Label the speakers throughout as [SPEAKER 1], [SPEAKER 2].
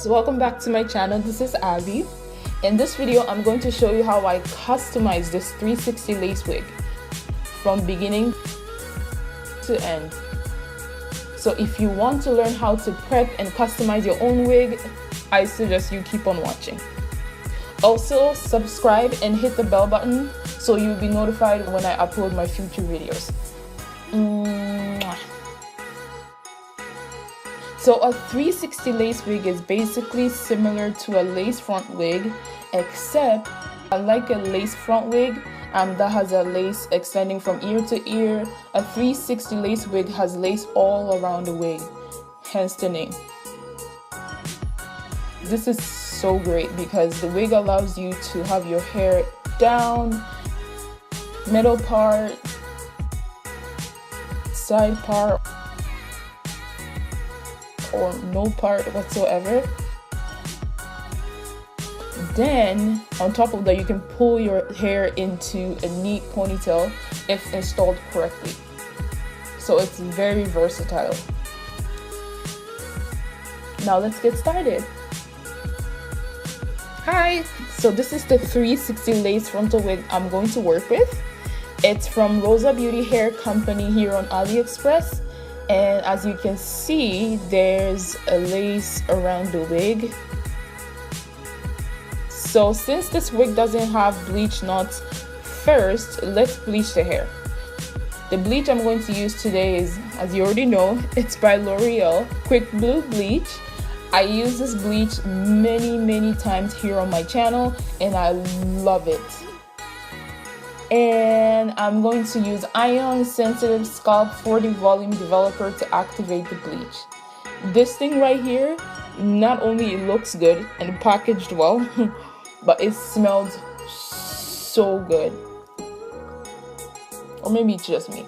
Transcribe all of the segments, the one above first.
[SPEAKER 1] loves, welcome back to my channel. This is Abby. In this video I'm going to show you how I customize this 360 lace wig from beginning to end. So if you want to learn how to prep and customize your own wig, I suggest you keep on watching. Also subscribe and hit the bell button so you'll be notified when I upload my future videos. So a 360 lace wig is basically similar to a lace front wig, except unlike a lace front wig that has a lace extending from ear to ear, a 360 lace wig has lace all around the wig, hence the name. This is so great because the wig allows you to have your hair down, middle part, side part, or no part whatsoever. Then on top of that, you can pull your hair into a neat ponytail if installed correctly. So it's very versatile. Now let's get started. Hi, so this is the 360 lace frontal wig I'm going to work with. It's from Rosabeauty hair company here on AliExpress. And as you can see, there's a lace around the wig. So since this wig doesn't have bleach knots, first let's bleach the hair. The bleach I'm going to use today is, as you already know, it's by L'Oreal Quick Blue Bleach. I use this bleach many times here on my channel and I love it. And I'm going to use Ion Sensitive Scalp 40 Volume Developer to activate the bleach. This thing right here, not only it looks good and packaged well, but it smells so good. Or maybe it's just me.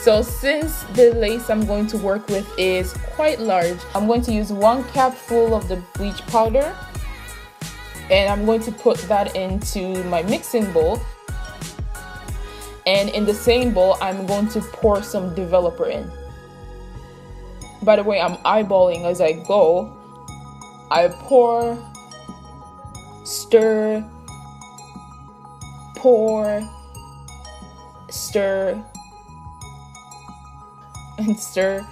[SPEAKER 1] So since the lace I'm going to work with is quite large, I'm going to use 1 cap full of the bleach powder, and I'm going to put that into my mixing bowl. And in the same bowl, I'm going to pour some developer in. By the way, I'm eyeballing as I go. I pour, stir, pour, stir, and stir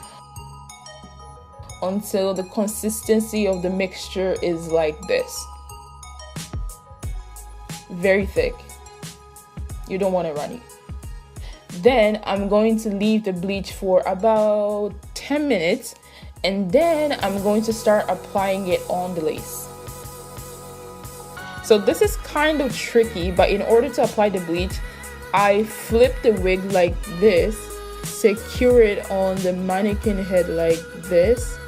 [SPEAKER 1] until the consistency of the mixture is like this. Very thick. You don't want it runny. Then I'm going to leave the bleach for about 10 minutes and then I'm going to start applying it on the lace. So this is kind of tricky, but in order to apply the bleach, I flip the wig like this, secure it on the mannequin head like this,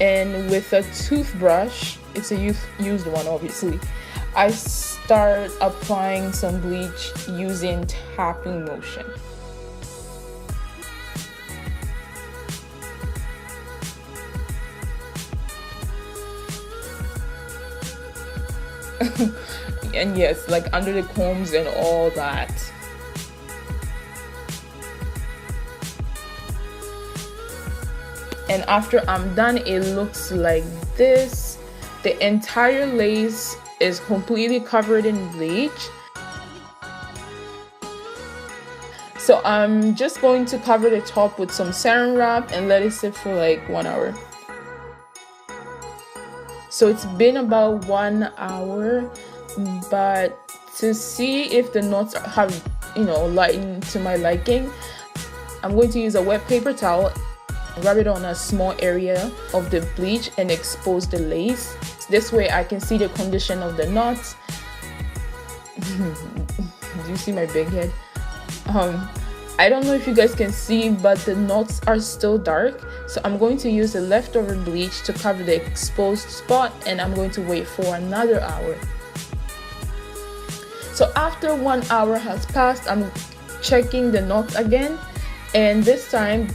[SPEAKER 1] and with a toothbrush, it's a used one obviously, I start applying some bleach using tapping motion. And yes, like under the combs and all that. And after I'm done, it looks like this. The entire lace is completely covered in bleach. So I'm just going to cover the top with some saran wrap and let it sit for like 1 hour. So it's been about 1 hour, but to see if the knots have, lightened to my liking, I'm going to use a wet paper towel, rub it on a small area of the bleach and expose the lace. This way I can see the condition of the knots. Do you see my big head? I don't know if you guys can see, but the knots are still dark. So I'm going to use the leftover bleach to cover the exposed spot and I'm going to wait for another hour. So after 1 hour has passed, I'm checking the knots again, and this time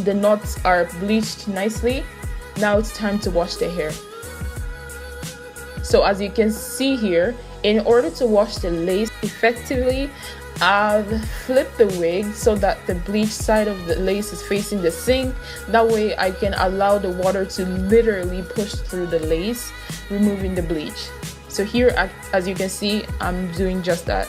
[SPEAKER 1] the knots are bleached nicely. Now it's time to wash the hair. So as you can see here, in order to wash the lace effectively, I've flipped the wig so that the bleach side of the lace is facing the sink. That way I can allow the water to literally push through the lace, removing the bleach. So here, as you can see, I'm doing just that.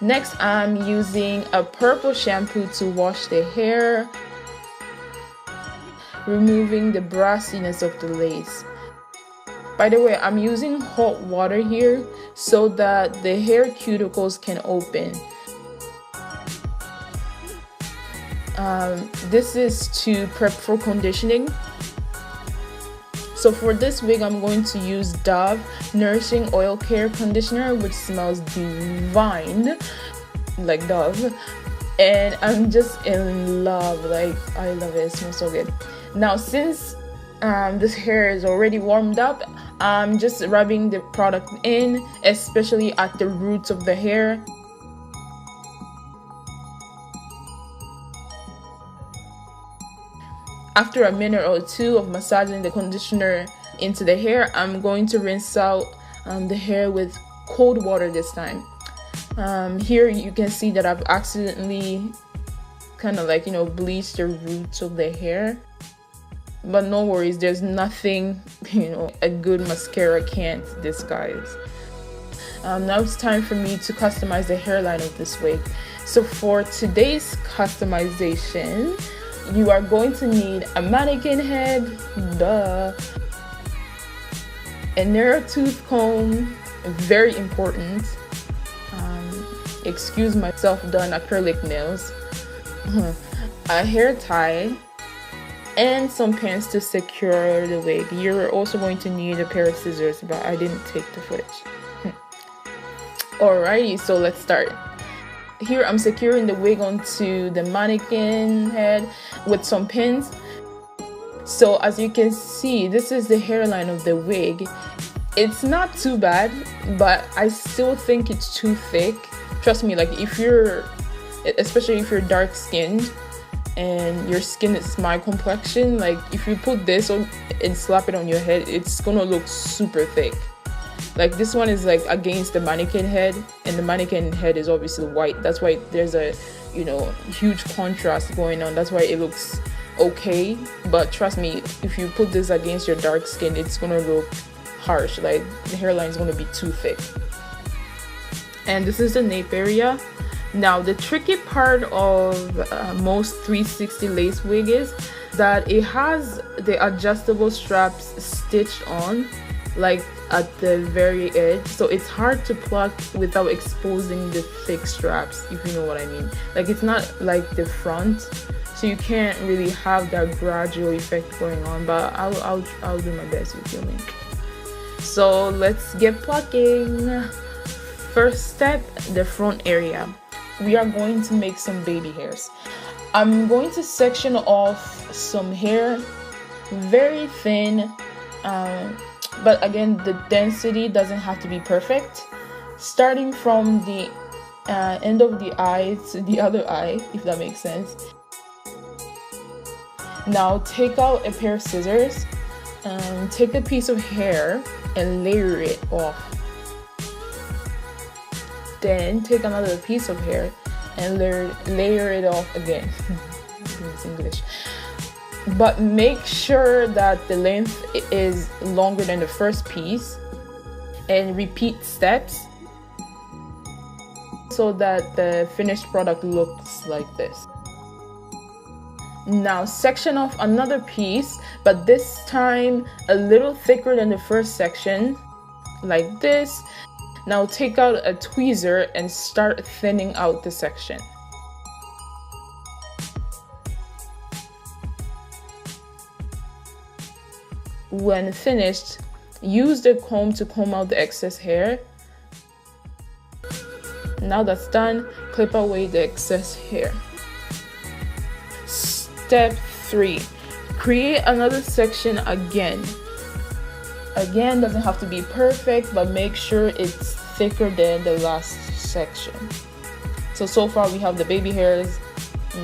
[SPEAKER 1] Next, I'm using a purple shampoo to wash the hair, removing the brassiness of the lace. By the way, I'm using hot water here so that the hair cuticles can open. This is to prep for conditioning. So for this wig, I'm going to use Dove Nourishing Oil Care Conditioner, which smells divine, like Dove. And I'm just in love, like I love it, it smells so good. Now since this hair is already warmed up, I'm just rubbing the product in, especially at the roots of the hair. After a minute or two of massaging the conditioner into the hair, I'm going to rinse out the hair with cold water this time. Here you can see that I've accidentally kind of like, bleached the roots of the hair. But no worries, there's nothing, a good mascara can't disguise. Now it's time for me to customize the hairline of this wig. So for today's customization, you are going to need a mannequin head, a narrow tooth comb, very important. Excuse my self-done acrylic nails, a hair tie, and some pins to secure the wig. You're also going to need a pair of scissors, but I didn't take the footage. Alrighty, so let's start. Here I'm securing the wig onto the mannequin head with some pins. So as you can see, this is the hairline of the wig. It's not too bad, but I still think it's too thick. Trust me, like especially if you're dark skinned and your skin is my complexion, like if you put this on and slap it on your head, it's gonna look super thick. Like this one is like against the mannequin head, and the mannequin head is obviously white. That's why there's a huge contrast going on. That's why it looks okay. But trust me, if you put this against your dark skin, it's gonna look harsh. Like the hairline is gonna be too thick. And this is the nape area. Now the tricky part of most 360 lace wig is that it has the adjustable straps stitched on, like at the very edge, so it's hard to pluck without exposing the thick straps, if you know what I mean. Like it's not like the front, so you can't really have that gradual effect going on, but I'll do my best, you feel me? So let's get plucking. First step, the front area. We are going to make some baby hairs. I'm going to section off some hair, very thin, but again, the density doesn't have to be perfect. Starting from the end of the eye to the other eye, if that makes sense. Now take out a pair of scissors, take a piece of hair and layer it off. Then take another piece of hair and layer it off again. It's English. But make sure that the length is longer than the first piece, and repeat steps so that the finished product looks like this. Now section off another piece, but this time a little thicker than the first section, like this. Now take out a tweezer and start thinning out the section. When finished, use the comb to comb out the excess hair. Now that's done, clip away the excess hair. Step 3. Create another section again. Again, doesn't have to be perfect, but make sure it's thicker than the last section. So far we have the baby hairs,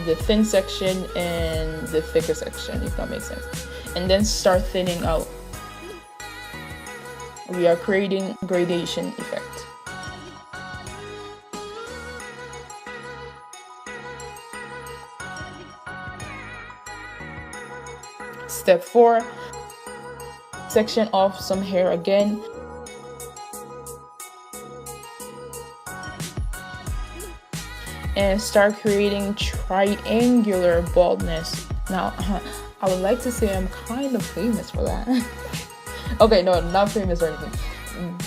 [SPEAKER 1] the thin section, and the thicker section, if that makes sense. and then start thinning out. We are creating gradation effect. Step 4, section off some hair again. And start creating triangular baldness. Now, I would like to say I'm kind of famous for that. Okay, no, not famous or anything.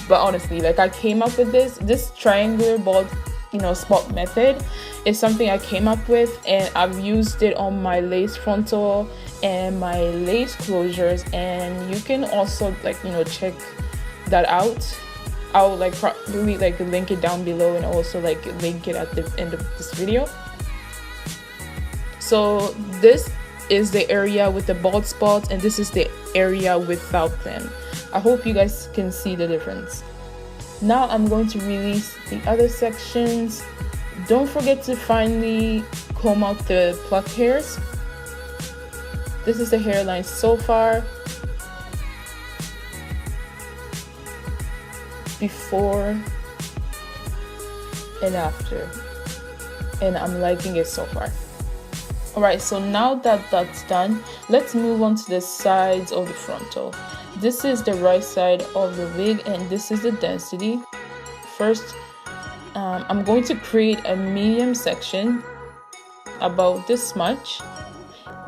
[SPEAKER 1] But honestly, like, I came up with this triangular bald, spot method is something I came up with, and I've used it on my lace frontal and my lace closures, and you can also check that out. I'll probably link it down below, and also link it at the end of this video. So this is the area with the bald spots, and this is the area without them. I hope you guys can see the difference. Now I'm going to release the other sections. Don't forget to finally comb out the plucked hairs. This is the hairline so far, before and after, and I'm liking it so far. Alright, so now that that's done, let's move on to the sides of the frontal. This is the right side of the wig, and this is the density. First, I'm going to create a medium section about this much,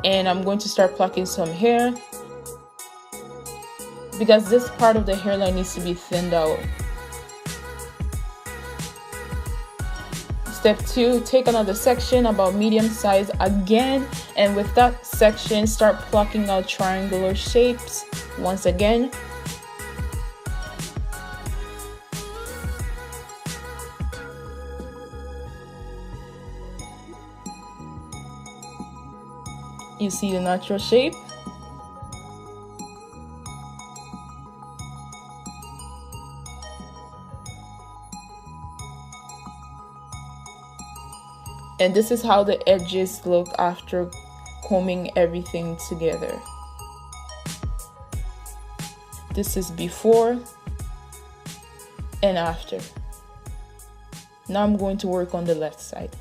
[SPEAKER 1] and I'm going to start plucking some hair because this part of the hairline needs to be thinned out. Step 2, take another section about medium size again, and with that section start plucking out triangular shapes once again. You see the natural shape. And this is how the edges look after combing everything together. This is before and after. Now I'm going to work on the left side.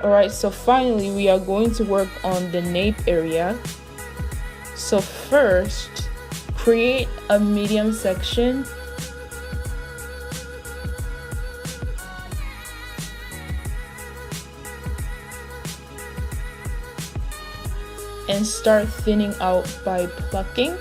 [SPEAKER 1] Alright, so finally we are going to work on the nape area. So first, create a medium section. And start thinning out by plucking.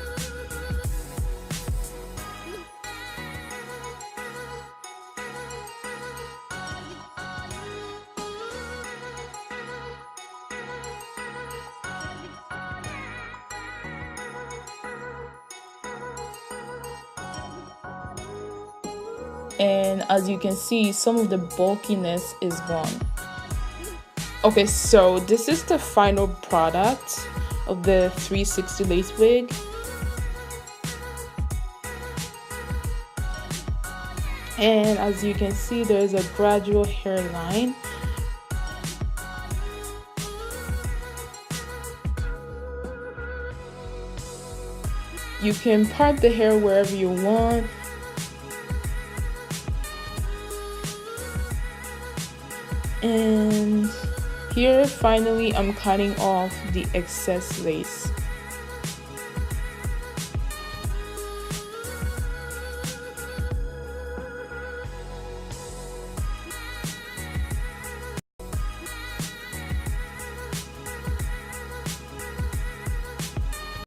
[SPEAKER 1] And as you can see, some of the bulkiness is gone. Okay, so this is the final product of the 360 lace wig. And as you can see, there's a gradual hairline. You can part the hair wherever you want. And here finally I'm cutting off the excess lace.